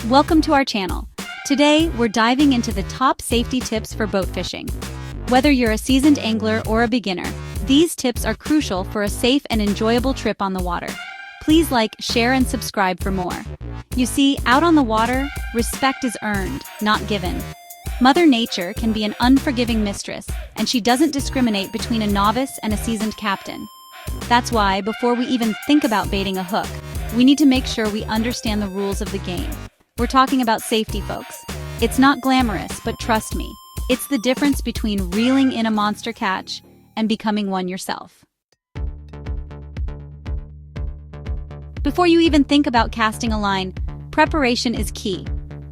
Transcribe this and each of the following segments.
Welcome to our channel. Today, we're diving into the top safety tips for boat fishing. Whether you're a seasoned angler or a beginner, these tips are crucial for a safe and enjoyable trip on the water. Please like, share, and subscribe for more. You see, out on the water, respect is earned, not given. Mother Nature can be an unforgiving mistress, and she doesn't discriminate between a novice and a seasoned captain. That's why, before we even think about baiting a hook, we need to make sure we understand the rules of the game. We're talking about safety, folks. It's not glamorous, but trust me, it's the difference between reeling in a monster catch and becoming one yourself. Before you even think about casting a line, preparation is key.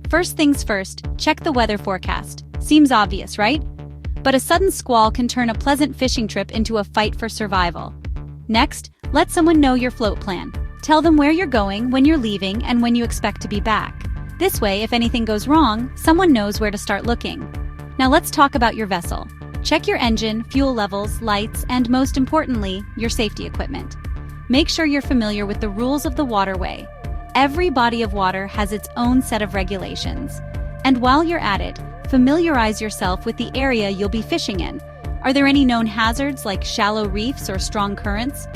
First things first, check the weather forecast. Seems obvious, right? But a sudden squall can turn a pleasant fishing trip into a fight for survival. Next, let someone know your float plan. Tell them where you're going, when you're leaving, and when you expect to be back. This way, if anything goes wrong, someone knows where to start looking. Now let's talk about your vessel. Check your engine, fuel levels, lights, and most importantly, your safety equipment. Make sure you're familiar with the rules of the waterway. Every body of water has its own set of regulations. And while you're at it, familiarize yourself with the area you'll be fishing in. Are there any known hazards like shallow reefs or strong currents?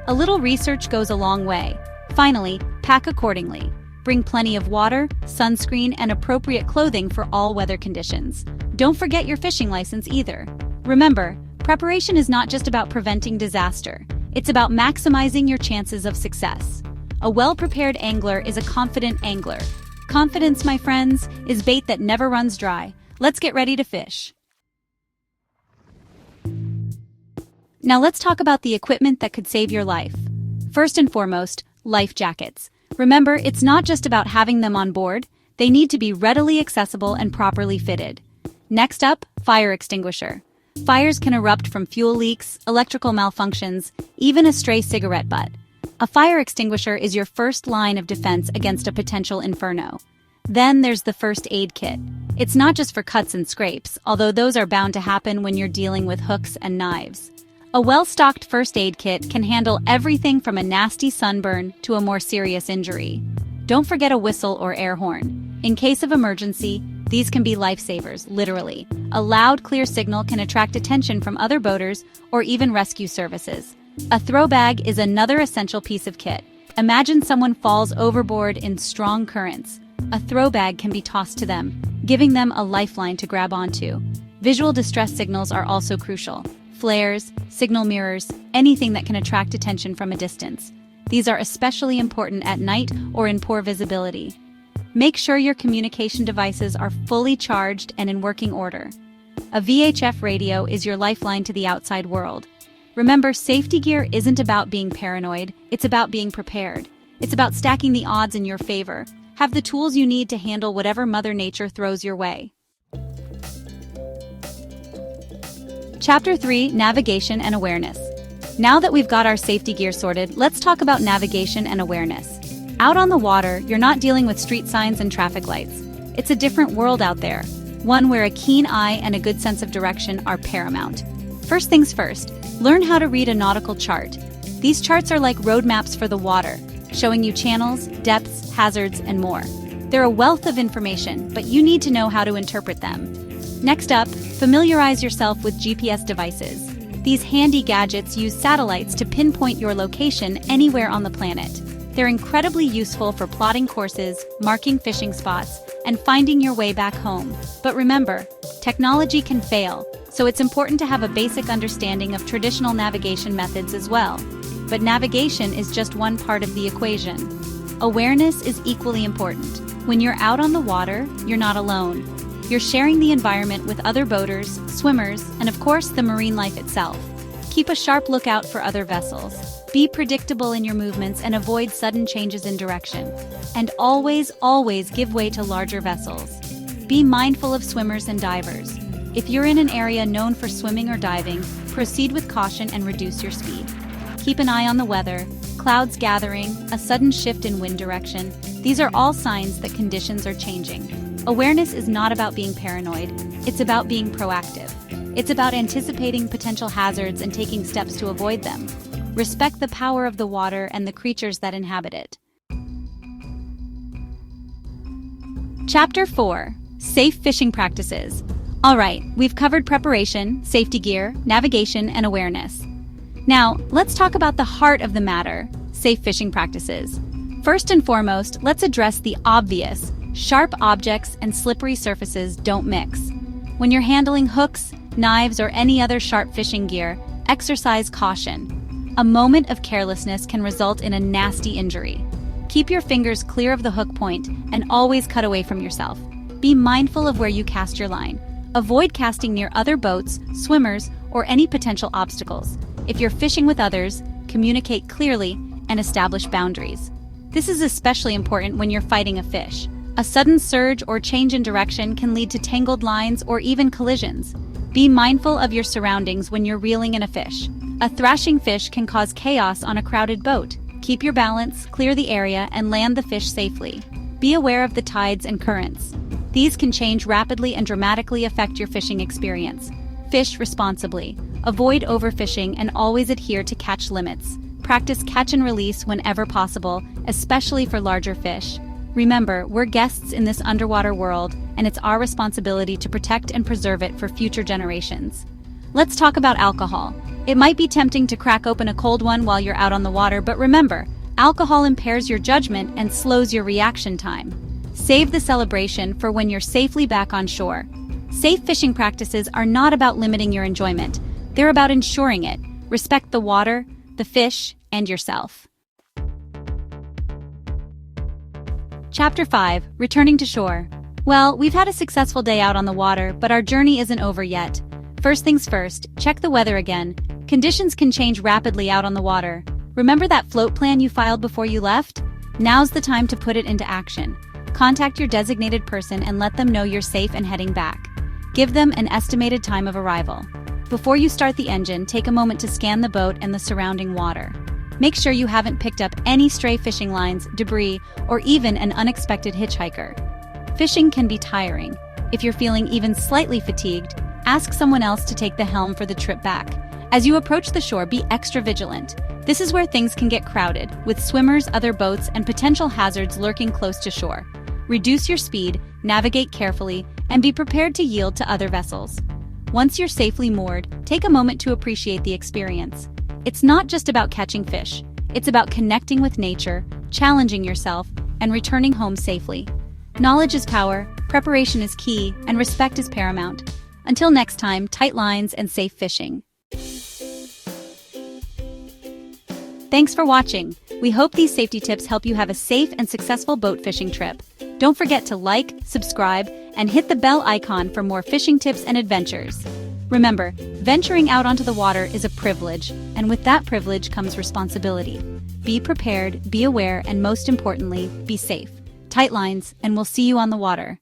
A little research goes a long way. Finally, pack accordingly. Bring plenty of water, sunscreen, and appropriate clothing for all weather conditions. Don't forget your fishing license either. Remember, preparation is not just about preventing disaster. It's about maximizing your chances of success. A well-prepared angler is a confident angler. Confidence, my friends, is bait that never runs dry. Let's get ready to fish. Now let's talk about the equipment that could save your life. First and foremost, life jackets. Remember, it's not just about having them on board. They need to be readily accessible and properly fitted. Next up, fire extinguisher. Fires can erupt from fuel leaks, electrical malfunctions, even a stray cigarette butt. A fire extinguisher is your first line of defense against a potential inferno. Then there's the first aid kit. It's not just for cuts and scrapes, although those are bound to happen when you're dealing with hooks and knives. A well-stocked first aid kit can handle everything from a nasty sunburn to a more serious injury. Don't forget a whistle or air horn. In case of emergency, these can be lifesavers, literally. A loud, clear signal can attract attention from other boaters or even rescue services. A throw bag is another essential piece of kit. Imagine someone falls overboard in strong currents. A throw bag can be tossed to them, giving them a lifeline to grab onto. Visual distress signals are also crucial. Flares, signal mirrors, anything that can attract attention from a distance. These are especially important at night or in poor visibility. Make sure your communication devices are fully charged and in working order. A VHF radio is your lifeline to the outside world. Remember, safety gear isn't about being paranoid, it's about being prepared. It's about stacking the odds in your favor. Have the tools you need to handle whatever Mother Nature throws your way. Chapter 3, Navigation and Awareness. Now that we've got our safety gear sorted, let's talk about navigation and awareness. Out on the water, you're not dealing with street signs and traffic lights. It's a different world out there, one where a keen eye and a good sense of direction are paramount. First things first, learn how to read a nautical chart. These charts are like roadmaps for the water, showing you channels, depths, hazards, and more. They're a wealth of information, but you need to know how to interpret them. Next up, familiarize yourself with GPS devices. These handy gadgets use satellites to pinpoint your location anywhere on the planet. They're incredibly useful for plotting courses, marking fishing spots, and finding your way back home. But remember, technology can fail, so it's important to have a basic understanding of traditional navigation methods as well. But navigation is just one part of the equation. Awareness is equally important. When you're out on the water, you're not alone. You're sharing the environment with other boaters, swimmers, and of course the marine life itself. Keep a sharp lookout for other vessels. Be predictable in your movements and avoid sudden changes in direction. And always give way to larger vessels. Be mindful of swimmers and divers. If you're in an area known for swimming or diving, proceed with caution and reduce your speed. Keep an eye on the weather, clouds gathering, a sudden shift in wind direction. These are all signs that conditions are changing. Awareness is not about being paranoid, it's about being proactive. It's about anticipating potential hazards and taking steps to avoid them. Respect the power of the water and the creatures that inhabit it. Chapter 4. Safe Fishing Practices. Alright, we've covered preparation, safety gear, navigation, and awareness. Now, let's talk about the heart of the matter, safe fishing practices. First and foremost, let's address the obvious. Sharp objects and slippery surfaces don't mix. When you're handling hooks, knives, or any other sharp fishing gear, exercise caution. A moment of carelessness can result in a nasty injury. Keep your fingers clear of the hook point and always cut away from yourself. Be mindful of where you cast your line. Avoid casting near other boats, swimmers, or any potential obstacles. If you're fishing with others, communicate clearly and establish boundaries. This is especially important when you're fighting a fish. A sudden surge or change in direction can lead to tangled lines or even collisions. Be mindful of your surroundings when you're reeling in a fish. A thrashing fish can cause chaos on a crowded boat. Keep your balance, clear the area, and land the fish safely. Be aware of the tides and currents. These can change rapidly and dramatically affect your fishing experience. Fish responsibly. Avoid overfishing and always adhere to catch limits. Practice catch and release whenever possible, especially for larger fish. Remember, we're guests in this underwater world, and it's our responsibility to protect and preserve it for future generations. Let's talk about alcohol. It might be tempting to crack open a cold one while you're out on the water, but remember, alcohol impairs your judgment and slows your reaction time. Save the celebration for when you're safely back on shore. Safe fishing practices are not about limiting your enjoyment. They're about ensuring it. Respect the water, the fish, and yourself. Chapter 5. Returning to shore. Well, we've had a successful day out on the water, but our journey isn't over yet. First things first, check the weather again. Conditions can change rapidly out on the water. Remember that float plan you filed before you left? Now's the time to put it into action. Contact your designated person and let them know you're safe and heading back. Give them an estimated time of arrival. Before you start the engine, take a moment to scan the boat and the surrounding water. Make sure you haven't picked up any stray fishing lines, debris, or even an unexpected hitchhiker. Fishing can be tiring. If you're feeling even slightly fatigued, ask someone else to take the helm for the trip back. As you approach the shore, be extra vigilant. This is where things can get crowded, with swimmers, other boats, and potential hazards lurking close to shore. Reduce your speed, navigate carefully, and be prepared to yield to other vessels. Once you're safely moored, take a moment to appreciate the experience. It's not just about catching fish. It's about connecting with nature, challenging yourself, and returning home safely. Knowledge is power, preparation is key, and respect is paramount. Until next time, tight lines and safe fishing. Thanks for watching. We hope these safety tips help you have a safe and successful boat fishing trip. Don't forget to like, subscribe, and hit the bell icon for more fishing tips and adventures. Remember, venturing out onto the water is a privilege, and with that privilege comes responsibility. Be prepared, be aware, and most importantly, be safe. Tight lines, and we'll see you on the water.